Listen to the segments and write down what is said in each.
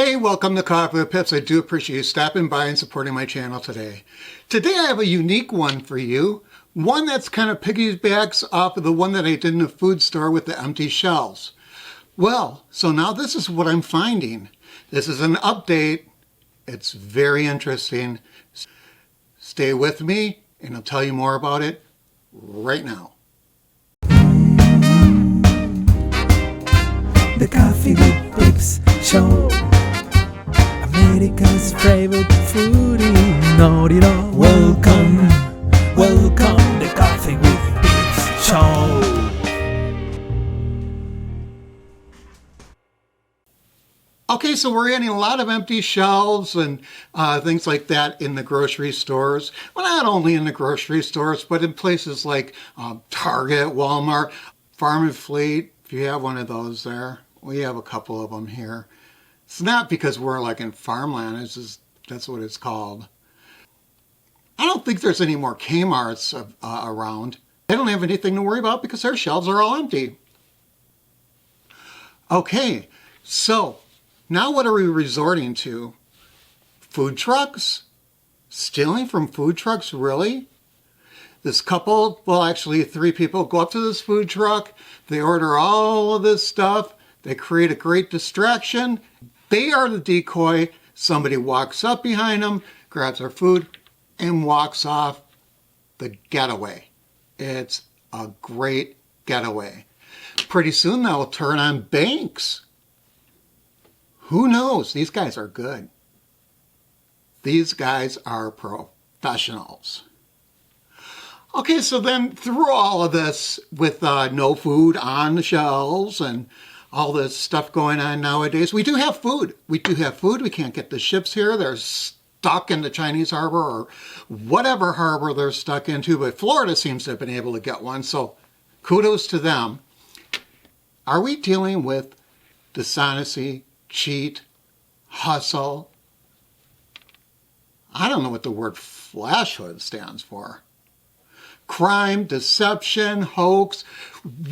Hey, welcome to Coffee with Pips. I do appreciate you stopping by and supporting my channel today. Today I have a unique one for you. One that's kind of piggybacks off of the one that I did in the food store with the empty shelves. Well, so now this is what I'm finding. This is an update. It's very interesting. Stay with me and I'll tell you more about it right now. The Coffee with Pips Show, America's favorite foodie. Know-it-all. Welcome the Coffee with Pips Show. Okay, so we're getting a lot of empty shelves and things like that in the grocery stores. Well, not only in the grocery stores, but in places like Target, Walmart, Farm and Fleet. If you have one of those there, we have a couple of them here. It's not because we're like in farmland, it's just, that's what it's called. I don't think there's any more Kmarts around. They don't have anything to worry about because their shelves are all empty. Okay, so now what are we resorting to? Food trucks? Stealing from food trucks, really? This couple, well actually 3 people, go up to this food truck, they order all of this stuff, they create a great distraction, they are the decoy, somebody walks up behind them, grabs their food, and walks off the getaway. It's a great getaway. Pretty soon they'll turn on banks. Who knows? These guys are good. These guys are professionals. Okay, so then through all of this with no food on the shelves and all this stuff going on nowadays, we do have food. We do have food. We can't get the ships here. They're stuck in the Chinese harbor or whatever harbor they're stuck into, but Florida seems to have been able to get one, so kudos to them. Are we dealing with dishonesty, cheat, hustle? I don't know what the word flashhood stands for. Crime, deception, hoax.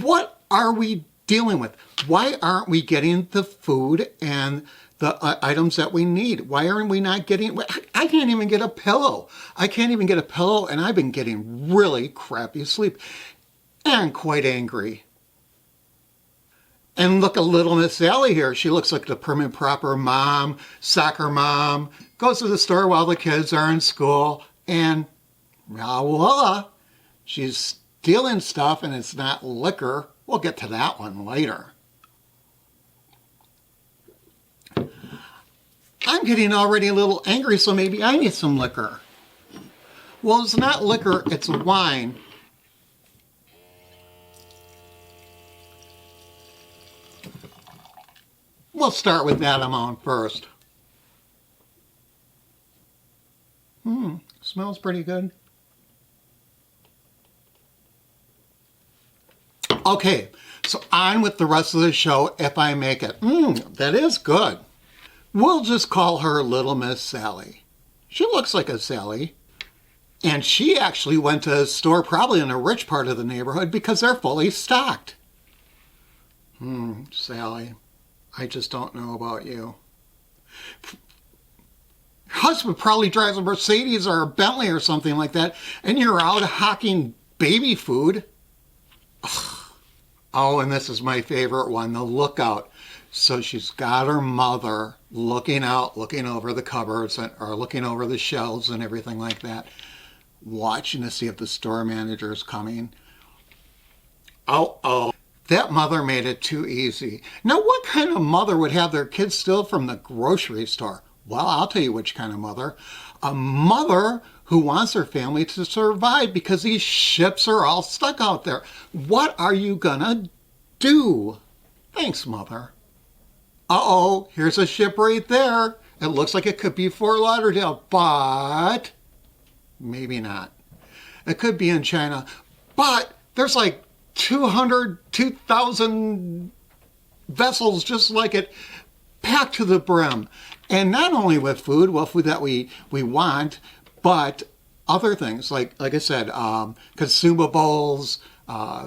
What are we dealing with? Why aren't we getting the food and the items that we need? Why aren't we not getting... I can't even get a pillow. I can't even get a pillow, and I've been getting really crappy sleep and quite angry. And look at little Miss Sally here. She looks like the prim and proper mom, soccer mom, goes to the store while the kids are in school, and voila, she's stealing stuff, and it's not liquor. We'll get to that one later. I'm getting already a little angry, so maybe I need some liquor. Well, it's not liquor, it's wine. We'll start with that amount first. Smells pretty good. Okay, so on with the rest of the show if I make it. That is good. We'll just call her Little Miss Sally. She looks like a Sally. And she actually went to a store probably in a rich part of the neighborhood because they're fully stocked. Sally, I just don't know about you. Your husband probably drives a Mercedes or a Bentley or something like that, and you're out hawking baby food. Ugh. Oh, and this is my favorite one, the lookout. So she's got her mother looking out, looking over the cupboards or looking over the shelves and everything like that, watching to see if the store manager is coming. Oh. That mother made it too easy. Now, what kind of mother would have their kids steal from the grocery store? Well, I'll tell you which kind of mother. A mother who wants her family to survive because these ships are all stuck out there. What are you gonna do? Thanks, Mother. Uh-oh, here's a ship right there. It looks like it could be Fort Lauderdale, but maybe not. It could be in China, but there's like 2,000 vessels just like it, packed to the brim. And not only with food, well, food that we want, but other things, like I said, consumables,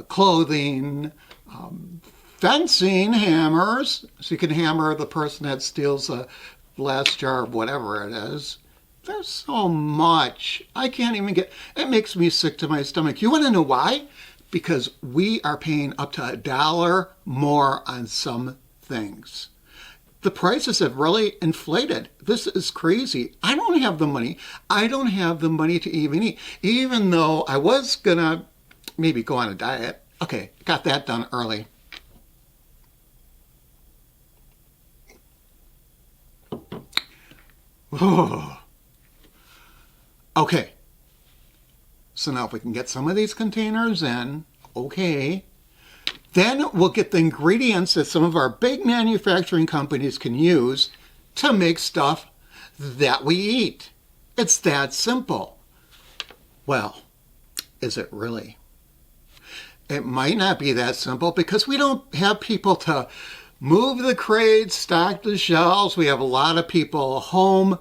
clothing, fencing hammers, so you can hammer the person that steals a last jar of whatever it is. There's so much. I can't even get, it makes me sick to my stomach. You want to know why? Because we are paying up to $1 more on some things. The prices have really inflated. This is crazy. I don't have the money. I don't have the money to even eat. Even though I was gonna maybe go on a diet. Okay, got that done early. Oh. Okay. So now if we can get some of these containers in, okay. Then we'll get the ingredients that some of our big manufacturing companies can use to make stuff that we eat. It's that simple. Well, is it really? It might not be that simple because we don't have people to move the crates, stock the shelves. We have a lot of people home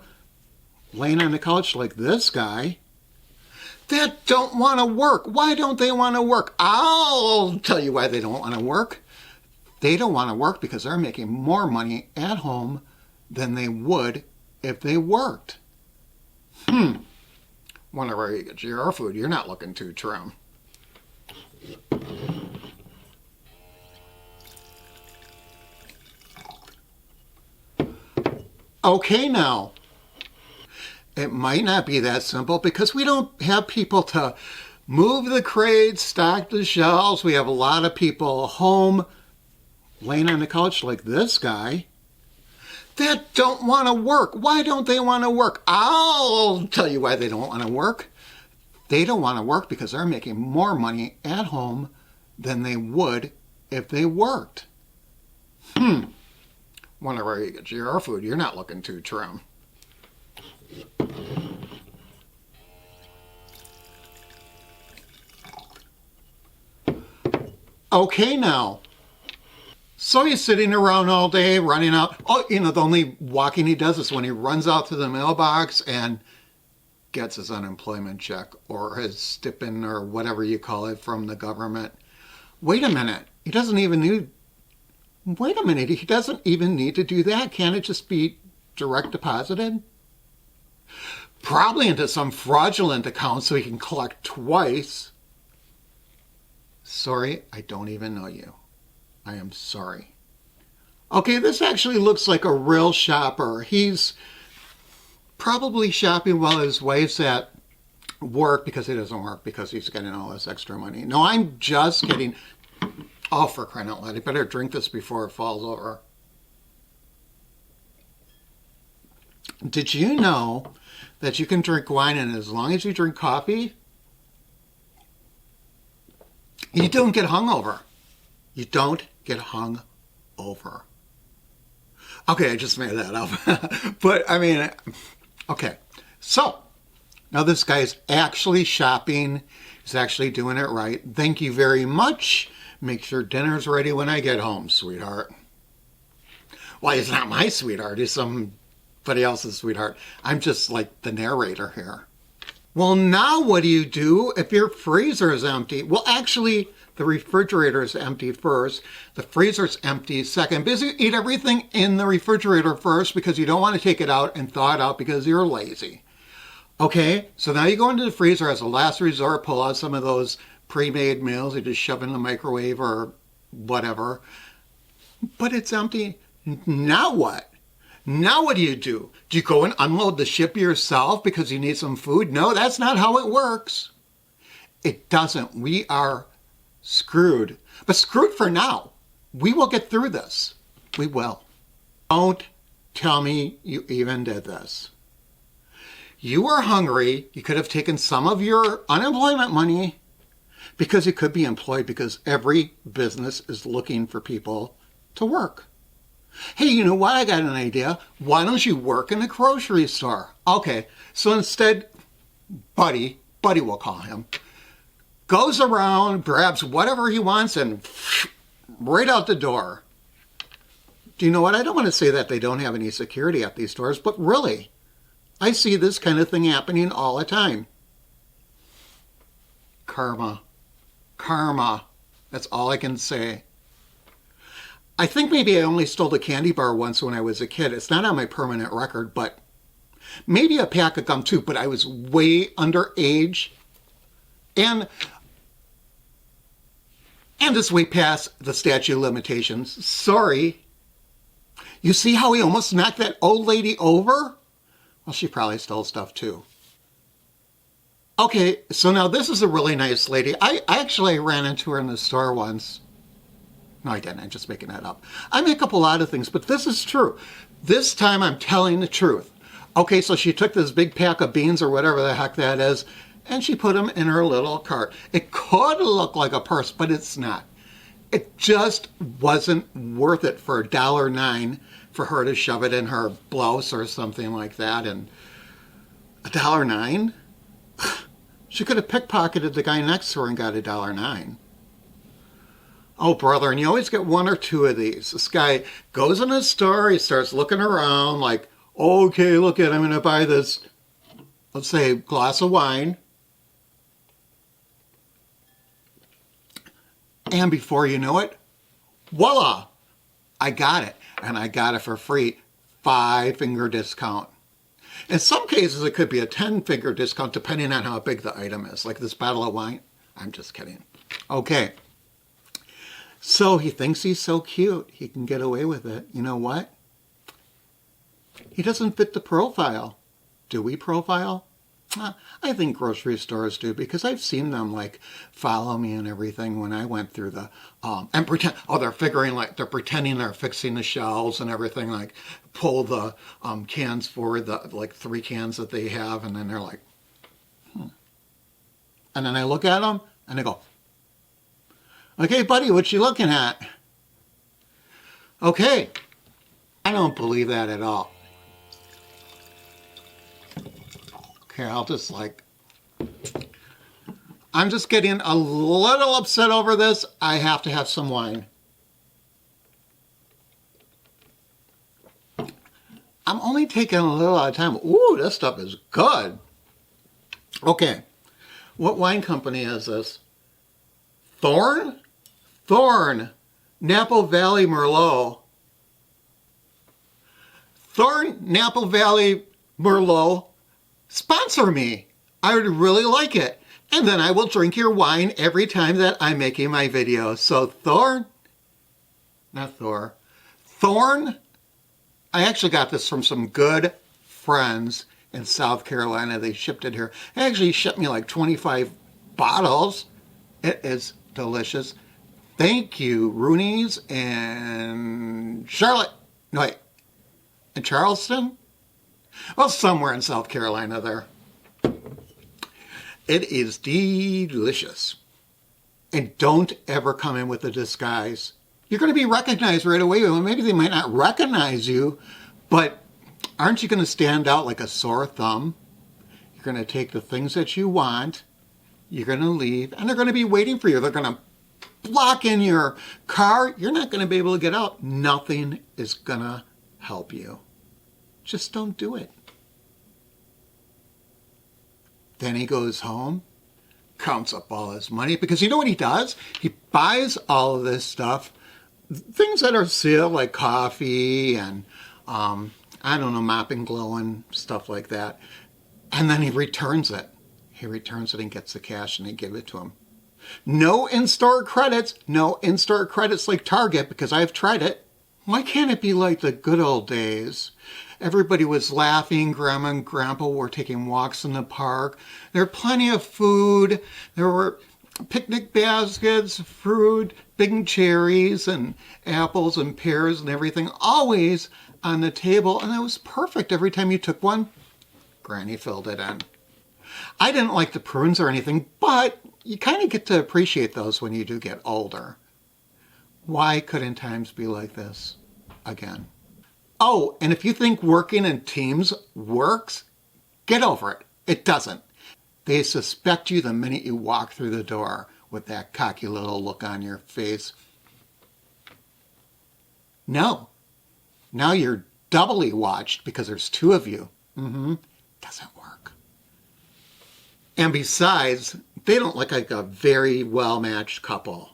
laying on the couch like this guy that don't want to work. Why don't they want to work? I'll tell you why they don't want to work. They don't want to work because they're making more money at home than they would if they worked. Wonder where you get your food. You're not looking too trim. Okay now. It might not be that simple because we don't have people to move the crates, stock the shelves. We have a lot of people home laying on the couch like this guy that don't want to work. Why don't they want to work? I'll tell you why they don't want to work. They don't want to work because they're making more money at home than they would if they worked. Wonder where you get your food. You're not looking too trim. Okay now. So he's sitting around all day running out. Oh, the only walking he does is when he runs out to the mailbox and gets his unemployment check or his stipend or whatever you call it from the government. Wait a minute. He doesn't even need to do that. Can't it just be direct deposited? Probably into some fraudulent account so he can collect twice. Sorry, I don't even know you. I am sorry. Okay, this actually looks like a real shopper. He's probably shopping while his wife's at work because he doesn't work because he's getting all this extra money. No, I'm just kidding. Oh, for crying out loud. I better drink this before it falls over. Did you know that you can drink wine and as long as you drink coffee, you don't get hungover? You don't get hung over. Okay, I just made that up. But, I mean, okay. So, now this guy's actually shopping. He's actually doing it right. Thank you very much. Make sure dinner's ready when I get home, sweetheart. Well, he's not my sweetheart. He's somebody else's sweetheart. I'm just like the narrator here. Well, now what do you do if your freezer is empty? Well, actually, the refrigerator is empty first. The freezer's empty second. Because you eat everything in the refrigerator first because you don't want to take it out and thaw it out because you're lazy. Okay, so now you go into the freezer as a last resort, pull out some of those pre-made meals. You just shove in the microwave or whatever. But it's empty. Now what? Now what do you do? Do you go and unload the ship yourself because you need some food? No, that's not how it works. It doesn't. We are screwed. But screwed for now. We will get through this. We will. Don't tell me you even did this. You were hungry. You could have taken some of your unemployment money because you could be employed because every business is looking for people to work. Hey, you know what? I got an idea. Why don't you work in a grocery store? Okay, so instead, Buddy we'll call him, goes around, grabs whatever he wants, and right out the door. Do you know what? I don't want to say that they don't have any security at these stores, but really, I see this kind of thing happening all the time. Karma. Karma. That's all I can say. I think maybe I only stole a candy bar once when I was a kid. It's not on my permanent record, but maybe a pack of gum too, but I was way underage. And it's way past the statute of limitations. Sorry. You see how he almost knocked that old lady over? Well, she probably stole stuff too. Okay, so now this is a really nice lady. I actually ran into her in the store once. No, I didn't. I'm just making that up. I make up a lot of things, but this is true. This time I'm telling the truth. Okay, so she took this big pack of beans or whatever the heck that is, and she put them in her little cart. It could look like a purse, but it's not. It just wasn't worth it for $1.09 for her to shove it in her blouse or something like that. And $1.09? She could have pickpocketed the guy next to her and got $1.09. Oh, brother, and you always get one or two of these. This guy goes in a store, he starts looking around like, okay, look at, I'm going to buy this, let's say, glass of wine. And before you know it, voila, I got it. And I got it for free. 5-finger discount. In some cases, it could be a 10-finger discount, depending on how big the item is. Like this bottle of wine. I'm just kidding. Okay. So he thinks he's so cute, he can get away with it. You know what? He doesn't fit the profile. Do we profile? I think grocery stores do, because I've seen them like follow me and everything when I went through the and pretend, oh, they're pretending they're fixing the shelves and everything, like pull the cans forward, the like 3 cans that they have, and then they're like, and then I look at them and I go, okay, buddy, what you looking at? Okay, I don't believe that at all. Okay, I'm just getting a little upset over this. I have to have some wine. I'm only taking a little at a time. Ooh, this stuff is good. Okay, what wine company is this? Thorn, Napa Valley Merlot. Thorn, Napa Valley Merlot. Sponsor me. I would really like it. And then I will drink your wine every time that I'm making my video. So Thorn, I actually got this from some good friends in South Carolina. They shipped it here. They actually shipped me like 25 bottles. It is delicious. Thank you, Rooney's and Charlotte. No, wait. In Charleston? Well, somewhere in South Carolina there. It is delicious. And don't ever come in with a disguise. You're going to be recognized right away. Well, maybe they might not recognize you, but aren't you going to stand out like a sore thumb? You're going to take the things that you want, you're going to leave, and they're going to be waiting for you. They're going to block in your car. You're not going to be able to get out. Nothing is going to help you. Just don't do it. Then he goes home, counts up all his money, because you know what he does? He buys all of this stuff, things that are sealed, like coffee and, I don't know, Mop and Glow and stuff like that. And then he returns it. He returns it and gets the cash, and they give it to him. No in-store credits. No in-store credits like Target, because I've tried it. Why can't it be like the good old days? Everybody was laughing. Grandma and Grandpa were taking walks in the park. There were plenty of food. There were picnic baskets, fruit, big cherries and apples and pears and everything, always on the table. And it was perfect. Every time you took one, Granny filled it in. I didn't like the prunes or anything, but you kind of get to appreciate those when you do get older. Why couldn't times be like this again? Oh, and if you think working in teams works, get over it. It doesn't. They suspect you the minute you walk through the door with that cocky little look on your face. No. Now you're doubly watched because there's 2 of you. Doesn't work. And besides, they don't look like a very well-matched couple.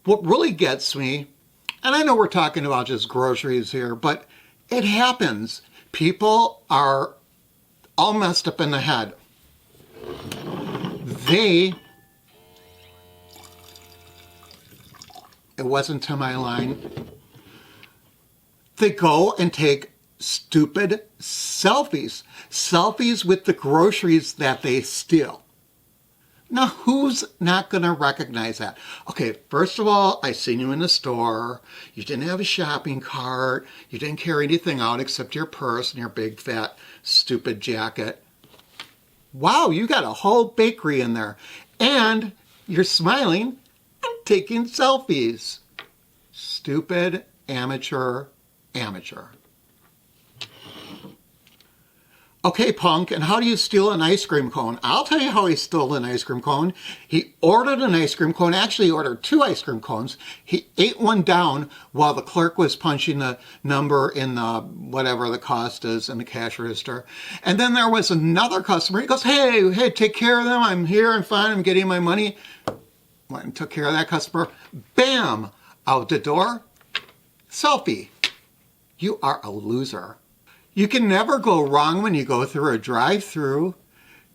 What really gets me, And I know we're talking about just groceries here, but it happens. People are all messed up in the head. It wasn't to my line. They go and take stupid selfies. Selfies with the groceries that they steal. Now, who's not going to recognize that? Okay, first of all, I seen you in the store. You didn't have a shopping cart. You didn't carry anything out except your purse and your big, fat, stupid jacket. Wow, you got a whole bakery in there. And you're smiling and taking selfies. Stupid, amateur. Okay, punk, and how do you steal an ice cream cone? I'll tell you how he stole an ice cream cone. He ordered an ice cream cone, actually ordered 2 ice cream cones. He ate one down while the clerk was punching the number in the, whatever the cost is in the cash register. And then there was another customer. He goes, hey, take care of them. I'm here, I'm fine, I'm getting my money. Went and took care of that customer. Bam! Out the door. Selfie. You are a loser. You can never go wrong when you go through a drive-through.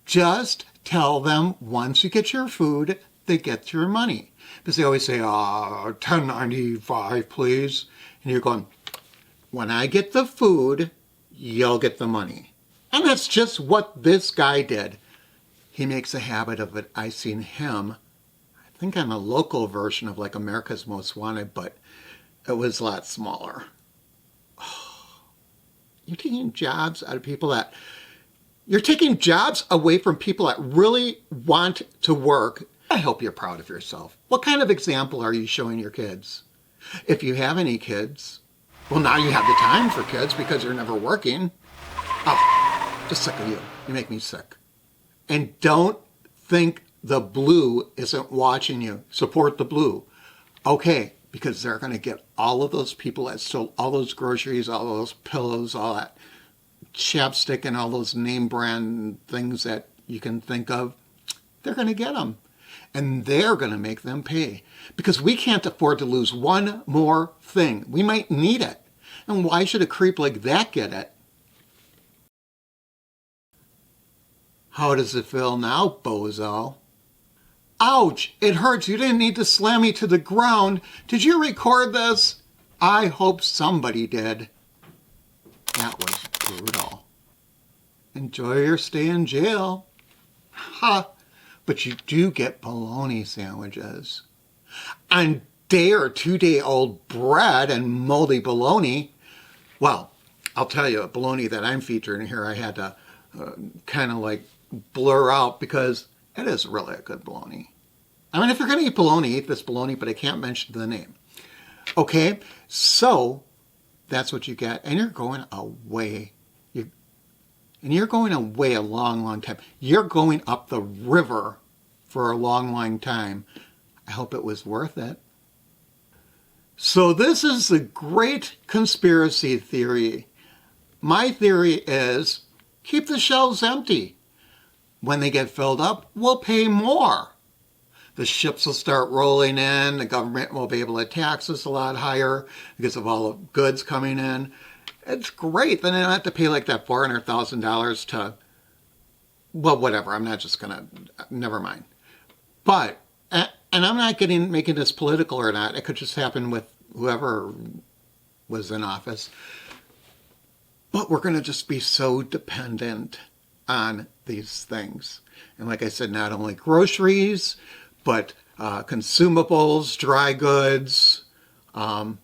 Just tell them once you get your food, they get your money. Because they always say, $10.95, please. And you're going, when I get the food, you'll get the money. And that's just what this guy did. He makes a habit of it. I seen him, I think on a local version of like America's Most Wanted, but it was a lot smaller. You're taking jobs out of people that, you're taking jobs away from people that really want to work. I hope you're proud of yourself. What kind of example are you showing your kids? If you have any kids, well, now you have the time for kids because you're never working. Oh, just sick of you. You make me sick. And don't think the blue isn't watching you. Support the blue. Okay. Because they're going to get all of those people that stole all those groceries, all those pillows, all that chapstick and all those name brand things that you can think of. They're going to get them. And they're going to make them pay. Because we can't afford to lose one more thing. We might need it. And why should a creep like that get it? How does it feel now, bozo? Ouch, it hurts. You didn't need to slam me to the ground. Did you record this? I hope somebody did. That was brutal. Enjoy your stay in jail. Ha! But you do get bologna sandwiches. On day or 2-day-old bread and moldy bologna. Well, I'll tell you, a bologna that I'm featuring here, I had to kind of like blur out because it is really a good bologna. I mean, if you're going to eat bologna, eat this bologna, but I can't mention the name. Okay, so that's what you get. And you're going away. You're going away a long, long time. You're going up the river for a long, long time. I hope it was worth it. So this is the great conspiracy theory. My theory is keep the shelves empty. When they get filled up, we'll pay more. The ships will start rolling in. The government will be able to tax us a lot higher because of all the goods coming in. It's great. Then I don't have to pay like that $400,000 to, well, whatever. I'm not just going to, never mind. But, and I'm not making this political or not. It could just happen with whoever was in office. But we're going to just be so dependent on these things. And like I said, not only groceries, but consumables, dry goods. Oh,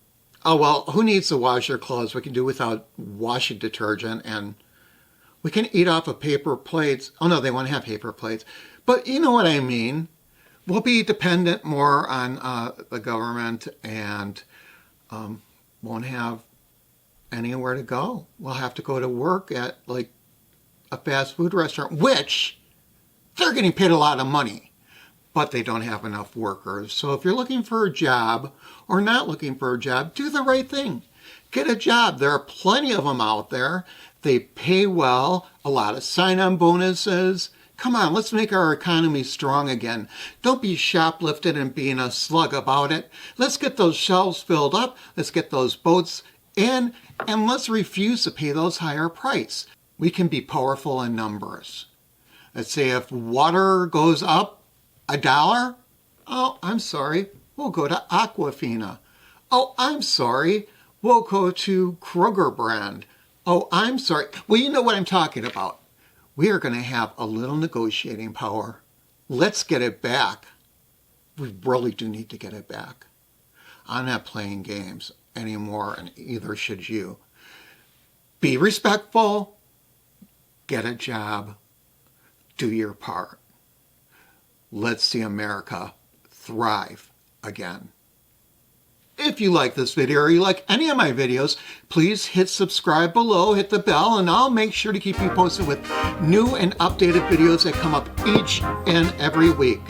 well, who needs to wash their clothes? We can do without washing detergent, and we can eat off of paper plates. Oh, no, they won't have paper plates. But you know what I mean. We'll be dependent more on the government and won't have anywhere to go. We'll have to go to work at, like, a fast food restaurant, which they're getting paid a lot of money, but they don't have enough workers. So if you're looking for a job or not looking for a job, do the right thing. Get a job. There are plenty of them out there. They pay well, a lot of sign-on bonuses. Come on, let's make our economy strong again. Don't be shoplifting and being a slug about it. Let's get those shelves filled up. Let's get those boats in, and let's refuse to pay those higher price. We can be powerful in numbers. Let's say if water goes up $1, oh, I'm sorry, we'll go to Aquafina. Oh, I'm sorry, we'll go to Kroger brand. Oh, I'm sorry. Well, you know what I'm talking about. We are going to have a little negotiating power. Let's get it back. We really do need to get it back. I'm not playing games anymore, and either should you. Be respectful. Get a job. Do your part. Let's see America thrive again. If you like this video or you like any of my videos, please hit subscribe below, hit the bell, and I'll make sure to keep you posted with new and updated videos that come up each and every week.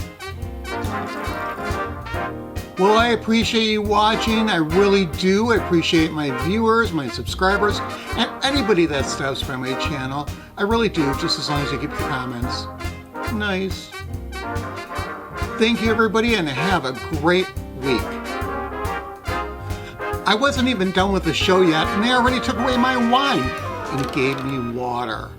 Well, I appreciate you watching. I really do. I appreciate my viewers, my subscribers, and anybody that stops by my channel. I really do, just as long as you keep your comments nice. Thank you, everybody, and have a great week. I wasn't even done with the show yet, and they already took away my wine and gave me water.